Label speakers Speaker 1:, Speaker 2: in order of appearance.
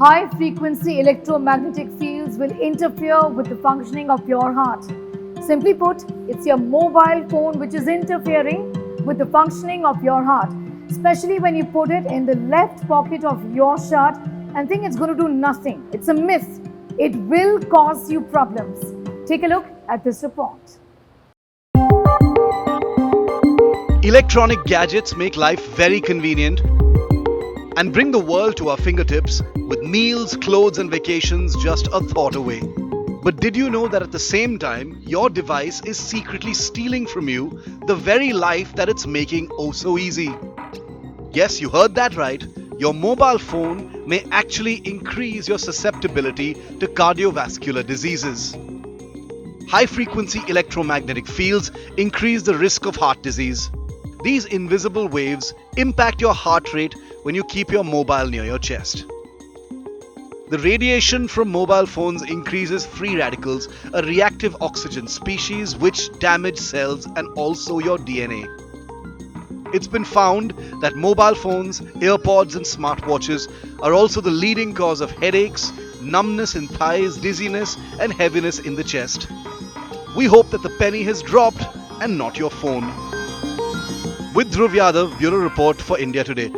Speaker 1: High frequency electromagnetic fields will interfere with the functioning of your heart. Simply put, it's your mobile phone which is interfering with the functioning of your heart, especially when you put it in the left pocket of your shirt and think it's going to do nothing. It's a myth. It will cause you problems. Take a look at this report.
Speaker 2: Electronic gadgets make life very convenient and bring the world to our fingertips, with meals, clothes, and vacations just a thought away. But did you know that at the same time, your device is secretly stealing from you the very life that it's making oh so easy? Yes, you heard that right. Your mobile phone may actually increase your susceptibility to cardiovascular diseases. High frequency electromagnetic fields increase the risk of heart disease. These invisible waves impact your heart rate when you keep your mobile near your chest. The radiation from mobile phones increases free radicals, a reactive oxygen species which damage cells and also your DNA. It's been found that mobile phones, earpods, and smartwatches are also the leading cause of headaches, numbness in thighs, dizziness, and heaviness in the chest. We hope that the penny has dropped and not your phone. With Dhruv Yadav, Bureau Report for India Today.